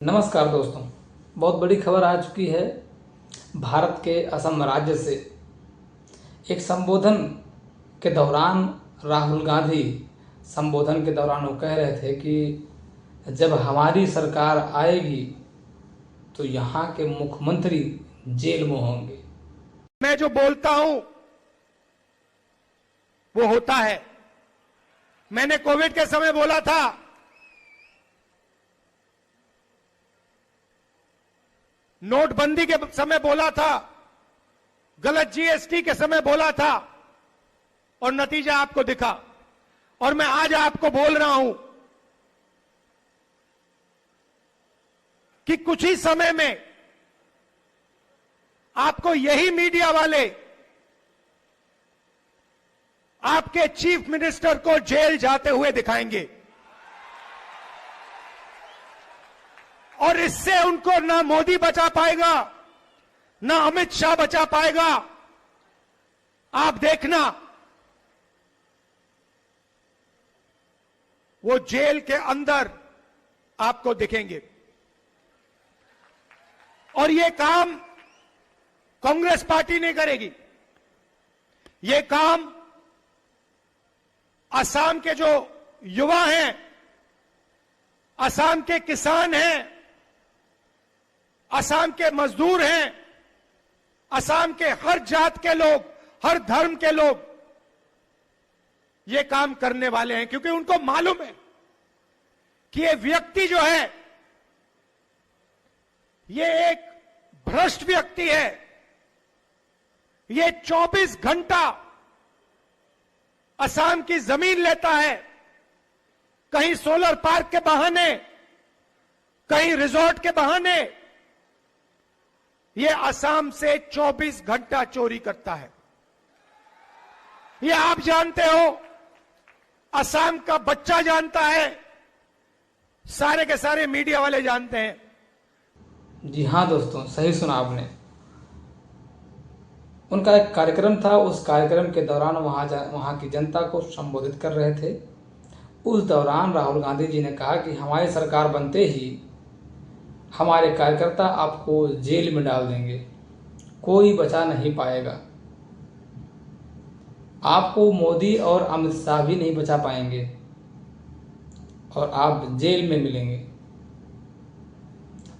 नमस्कार दोस्तों, बहुत बड़ी खबर आ चुकी है। भारत के असम राज्य से एक संबोधन के दौरान राहुल गांधी संबोधन के दौरान वो कह रहे थे कि जब हमारी सरकार आएगी तो यहाँ के मुख्यमंत्री जेल में होंगे। मैं जो बोलता हूं वो होता है। मैंने कोविड के समय बोला था, नोटबंदी के समय बोला था, गलत जीएसटी के समय बोला था और नतीजा आपको दिखा। और मैं आज आपको बोल रहा हूं कि कुछ ही समय में आपको यही मीडिया वाले आपके चीफ मिनिस्टर को जेल जाते हुए दिखाएंगे और इससे उनको ना मोदी बचा पाएगा, ना अमित शाह बचा पाएगा। आप देखना, वो जेल के अंदर आपको दिखेंगे। और ये काम कांग्रेस पार्टी नहीं करेगी। ये काम असम के जो युवा हैं, असम के किसान हैं, असम के मजदूर हैं, असम के हर जात के लोग, हर धर्म के लोग ये काम करने वाले हैं, क्योंकि उनको मालूम है कि ये व्यक्ति जो है ये एक भ्रष्ट व्यक्ति है। ये 24 घंटा असम की जमीन लेता है, कहीं सोलर पार्क के बहाने, कहीं रिजॉर्ट के बहाने ये असम से 24 घंटा चोरी करता है। ये आप जानते हो, असम का बच्चा जानता है, सारे के सारे मीडिया वाले जानते हैं। जी हाँ दोस्तों, सही सुना आपने। उनका एक कार्यक्रम था, उस कार्यक्रम के दौरान वहाँ की जनता को संबोधित कर रहे थे। उस दौरान राहुल गांधी जी ने कहा कि हमारी सरकार बनते ही हमारे कार्यकर्ता आपको जेल में डाल देंगे, कोई बचा नहीं पाएगा, आपको मोदी और अमित शाह भी नहीं बचा पाएंगे और आप जेल में मिलेंगे।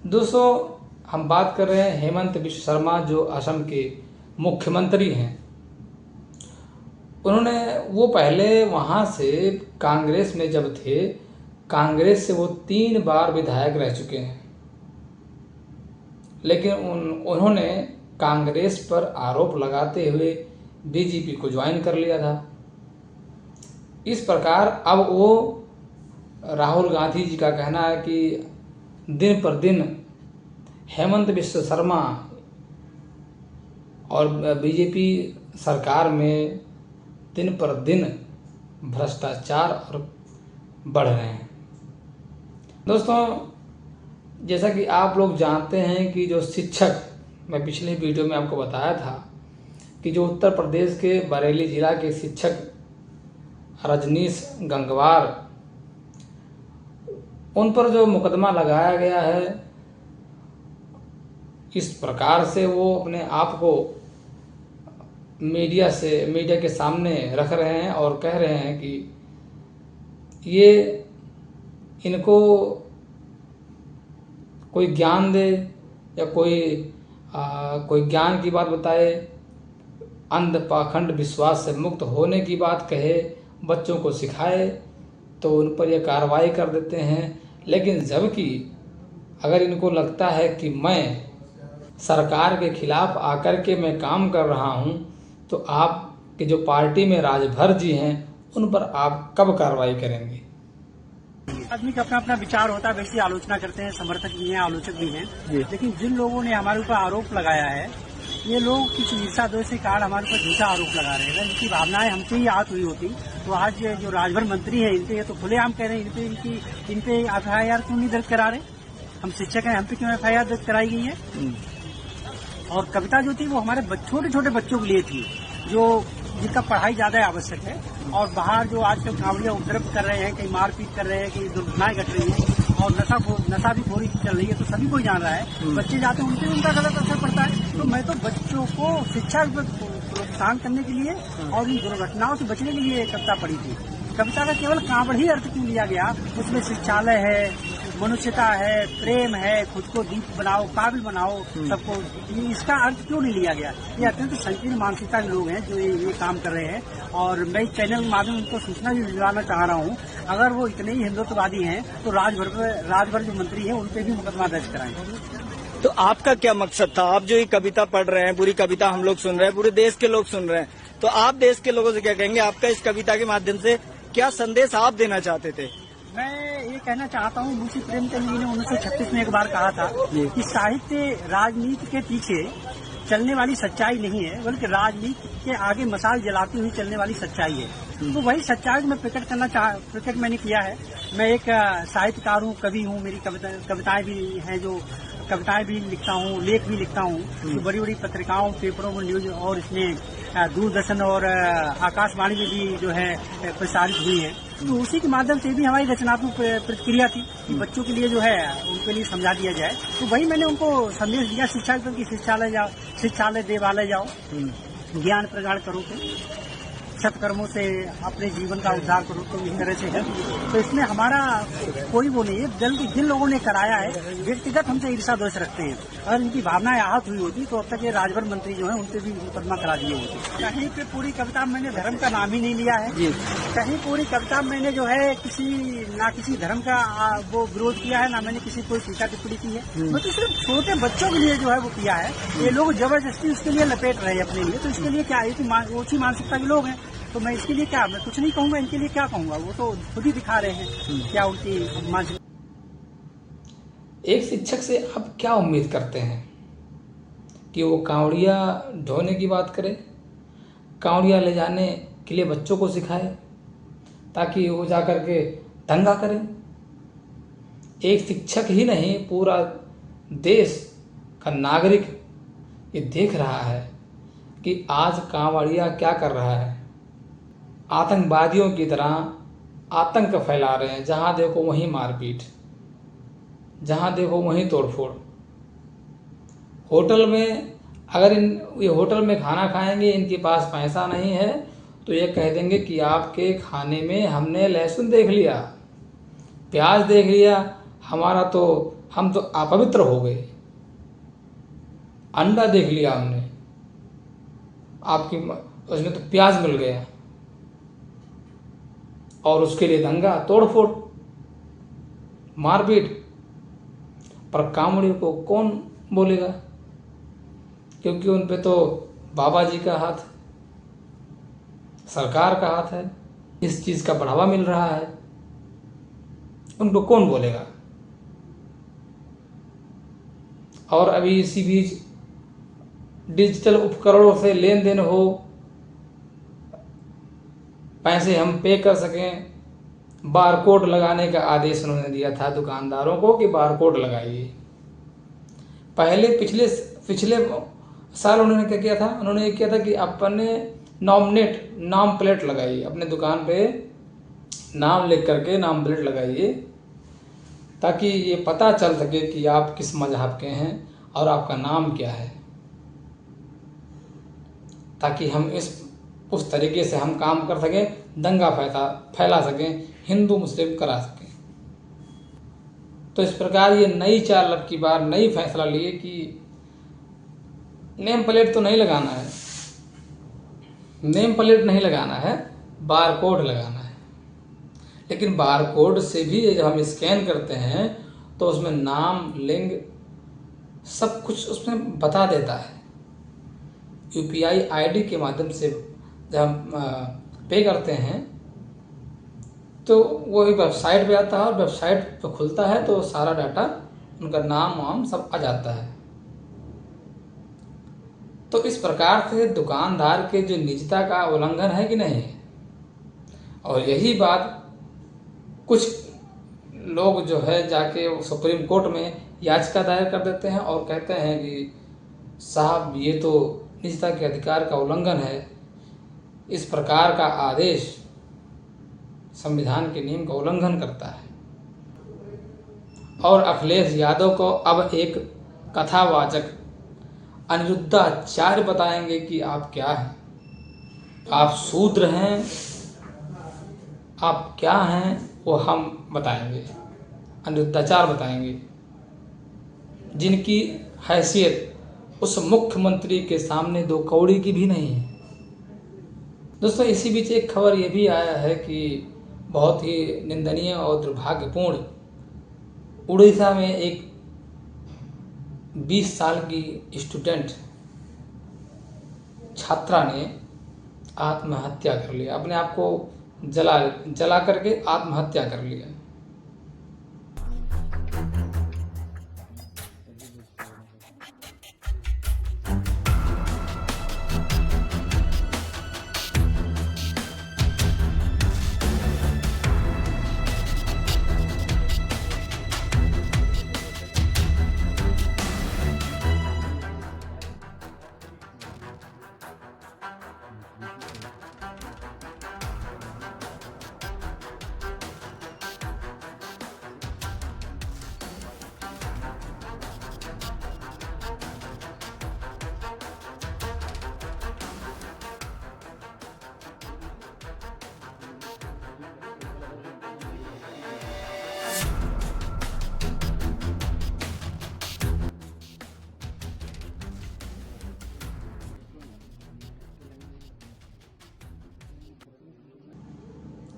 दोस्तों, हम बात कर रहे हैं हेमंत बिश्व शर्मा, जो असम के मुख्यमंत्री हैं। वो पहले वहाँ से कांग्रेस में जब थे, कांग्रेस से वो 3 बार विधायक रह चुके हैं, लेकिन उन्होंने कांग्रेस पर आरोप लगाते हुए बीजेपी को ज्वाइन कर लिया था। इस प्रकार अब वो राहुल गांधी जी का कहना है कि दिन पर दिन हेमंत बिश्व शर्मा और बीजेपी सरकार में दिन पर दिन भ्रष्टाचार और बढ़ रहे हैं। दोस्तों, जैसा कि आप लोग जानते हैं कि जो शिक्षक, मैं पिछले वीडियो में आपको बताया था कि जो उत्तर प्रदेश के बरेली जिला के शिक्षक रजनीश गंगवार, उन पर जो मुकदमा लगाया गया है, इस प्रकार से वो अपने आप को मीडिया के सामने रख रहे हैं और कह रहे हैं कि ये इनको कोई ज्ञान दे या कोई ज्ञान की बात बताए, अंध पाखंड विश्वास से मुक्त होने की बात कहे, बच्चों को सिखाए, तो उन पर यह कार्रवाई कर देते हैं। लेकिन जबकि अगर इनको लगता है कि मैं सरकार के खिलाफ आकर के मैं काम कर रहा हूं, तो आपके जो पार्टी में राजभर जी हैं, उन पर आप कब कार्रवाई करेंगे? आदमी का अपना अपना विचार होता है, वैसी आलोचना करते हैं, समर्थक भी हैं, आलोचक भी हैं। लेकिन जिन लोगों ने हमारे ऊपर आरोप लगाया है, ये लोग कुछ ईर्षा द्वेष के कारण हमारे ऊपर झूठा आरोप लगा रहे हैं। इनकी भावनाएं हमसे ही आहत हुई होती तो आज जो राजभर मंत्री हैं, इनपे ये तो खुलेआम कह रहे हैं, इनपे एफआईआर क्यों नहीं दर्ज करा रहे? हम शिक्षक हैं, हम पे क्यों एफआईआर दर्ज कराई गई है? और कविता जो थी वो हमारे छोटे छोटे बच्चों के लिए थी, जो जिनका पढ़ाई ज्यादा आवश्यक है। और बाहर जो आजकल कांवड़िया उपद्रव कर रहे हैं, कहीं मारपीट कर रहे हैं, कहीं दुर्घटनाएं घट रही हैं, और नशा भी खोरी चल रही है, तो सभी कोई जान रहा है। बच्चे जाते हैं, उनपे उनका गलत असर पड़ता है। तो मैं तो बच्चों को शिक्षा प्रोत्साहन करने के लिए और इन दुर्घटनाओं से बचने के लिए कविता पढ़ी थी। कविता का केवल कांवड़ ही अर्थ क्यों लिया गया? उसमें शिक्षालय है, मनुष्यता है, प्रेम है, खुद को दीप बनाओ, काबिल बनाओ सबको, इसका अर्थ क्यों नहीं लिया गया? ये अत्यंत संकीर्ण मानसिकता के लोग हैं जो ये काम कर रहे हैं। और मैं इस चैनल के माध्यम उनको सूचना भी दिलवाना चाह रहा हूँ, अगर वो इतने ही हिंदुत्ववादी हैं तो राजभर जो मंत्री है उन पे भी मुकदमा दर्ज कराएं। तो आपका क्या मकसद था? आप जो ये कविता पढ़ रहे हैं, पूरी कविता हम लोग सुन रहे हैं, पूरे देश के लोग सुन रहे हैं, तो आप देश के लोगों से क्या कहेंगे? आपका इस कविता के माध्यम से क्या संदेश आप देना चाहते थे? मैं ये कहना चाहता हूँ, मुंशी प्रेमचंद जी ने 1936 में एक बार कहा था कि साहित्य राजनीति के पीछे चलने वाली सच्चाई नहीं है, बल्कि राजनीति के आगे मसाल जलाती हुई चलने वाली सच्चाई है। तो वही सच्चाई मैं प्रकट मैंने किया है। मैं एक साहित्यकार हूँ, कवि हूँ, मेरी कविताएं भी हैं, जो कविताएं भी लिखता हूँ, लेख भी लिखता हूँ, जो बड़ी बड़ी पत्रिकाओं, पेपरों में, न्यूज और इसमें दूरदर्शन और आकाशवाणी में भी जो है प्रसारित हुई है। तो उसी के माध्यम से भी हमारी रचनात्मक प्रतिक्रिया थी कि बच्चों के लिए जो है उनके लिए समझा दिया जाए। तो वही मैंने उनको संदेश दिया, शिक्षा की शिक्षालय देवालय जाओ, ज्ञान प्रगाढ़ करो, सत्कर्मों से अपने जीवन का उद्धार करो, तो इस तरह से है। तो इसमें हमारा कोई वो नहीं है। जिन लोगों ने कराया है व्यक्तिगत हमसे ईर्षा द्वेष रखते हैं। अगर इनकी भावनाएं आहत हुई होती तो अब तक ये राजभर मंत्री जो है उनसे भी मुकदमा करा दिए होते। कहीं पे पूरी कविता में मैंने धर्म का नाम ही नहीं लिया है, कहीं पूरी कविता में मैंने जो है किसी धर्म का वो विरोध किया है, ना मैंने किसी कोई टीका टिप्पणी की है। मैं तो सिर्फ छोटे बच्चों के लिए जो है वो किया है। ये लोग जबरदस्ती उसके लिए लपेट रहे हैं अपने लिए, तो इसके लिए क्या है, ऊंची मानसिकता के लोग हैं। तो मैं इसके लिए क्या, मैं कुछ नहीं कहूंगा, इनके लिए क्या कहूंगा, वो तो खुद ही दिखा रहे हैं क्या उनकी मानसिकता। एक शिक्षक से आप क्या उम्मीद करते हैं कि वो कांवड़िया ढोने की बात करे, कांवड़िया ले जाने के लिए बच्चों को सिखाए ताकि वो जा कर के दंगा करें? एक शिक्षक ही नहीं, पूरा देश का नागरिक ये देख रहा है कि आज कांवड़िया क्या कर रहा है। आतंकवादियों की तरह आतंक फैला रहे हैं, जहाँ देखो वहीं मारपीट, जहाँ देखो वहीं तोड़फोड़। होटल में अगर ये होटल में खाना खाएंगे, इनके पास पैसा नहीं है, तो ये कह देंगे कि आपके खाने में हमने लहसुन देख लिया, प्याज देख लिया, हम तो अपवित्र हो गए, अंडा देख लिया हमने, आपकी उसमें तो प्याज मिल गया, और उसके लिए दंगा, तोड़फोड़, मारपीट। पर कांवड़ियों को कौन बोलेगा? क्योंकि उन पे तो बाबा जी का हाथ, सरकार का हाथ है, इस चीज का बढ़ावा मिल रहा है, उनको कौन बोलेगा? और अभी इसी बीच डिजिटल उपकरणों से लेन देन हो, पैसे हम पे कर सकें, बारकोड लगाने का आदेश उन्होंने दिया था दुकानदारों को कि बारकोड लगाइए। पहले पिछले साल उन्होंने क्या किया था? उन्होंने ये किया था कि अपने नाम प्लेट लगाइए, अपने दुकान पे नाम लिख करके नाम प्लेट लगाइए, ताकि ये पता चल सके कि आप किस मजहब के हैं और आपका नाम क्या है, ताकि हम उस तरीके से हम काम कर सकें, दंगा फैला सकें, हिंदू मुस्लिम करा सकें। तो इस प्रकार ये नई चाल अब की बार नई फैसला लिए कि नेम प्लेट तो नहीं लगाना है, नेम प्लेट नहीं लगाना है, बारकोड लगाना है। लेकिन बारकोड से भी जब हम स्कैन करते हैं तो उसमें नाम, लिंग, सब कुछ उसमें बता देता है। UPI ID के माध्यम से जब हम पे करते हैं तो वो एक वेबसाइट पे आता है, और वेबसाइट पे खुलता है तो सारा डाटा, उनका नाम वाम सब आ जाता है। तो इस प्रकार से दुकानदार के जो निजता का उल्लंघन है कि नहीं? और यही बात कुछ लोग जो है जाके सुप्रीम कोर्ट में याचिका दायर कर देते हैं और कहते हैं कि साहब ये तो निजता के अधिकार का उल्लंघन है, इस प्रकार का आदेश संविधान के नियम का उल्लंघन करता है। और अखिलेश यादव को अब एक कथावाचक अनिरुद्धाचार्य बताएंगे कि आप क्या हैं, आप शूद्र हैं, आप क्या हैं, वो हम बताएंगे, अनिरुद्धाचार्य बताएंगे, जिनकी हैसियत उस मुख्यमंत्री के सामने 2 कौड़ी की भी नहीं है। दोस्तों, इसी बीच एक खबर ये भी आया है कि बहुत ही निंदनीय और दुर्भाग्यपूर्ण, उड़ीसा में एक 20 साल की स्टूडेंट छात्रा ने आत्महत्या कर लिया, अपने आप को जला करके आत्महत्या कर लिया।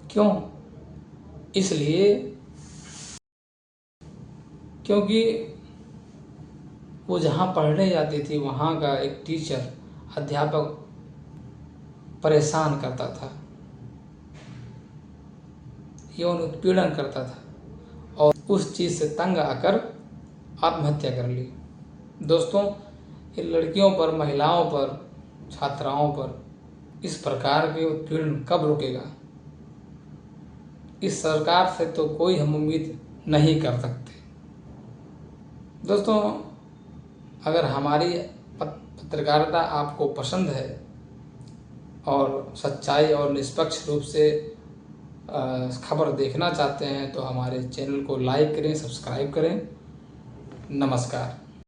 क्यों? इसलिए क्योंकि वो जहाँ पढ़ने जाती थी वहाँ का एक टीचर, अध्यापक परेशान करता था, यौन उत्पीड़न करता था और उस चीज़ से तंग आकर आत्महत्या कर ली। दोस्तों, ये लड़कियों पर, महिलाओं पर, छात्राओं पर इस प्रकार के उत्पीड़न कब रुकेगा? इस सरकार से तो कोई हम उम्मीद नहीं कर सकते। दोस्तों, अगर हमारी पत्रकारिता आपको पसंद है और सच्चाई और निष्पक्ष रूप से खबर देखना चाहते हैं तो हमारे चैनल को लाइक करें, सब्सक्राइब करें। नमस्कार।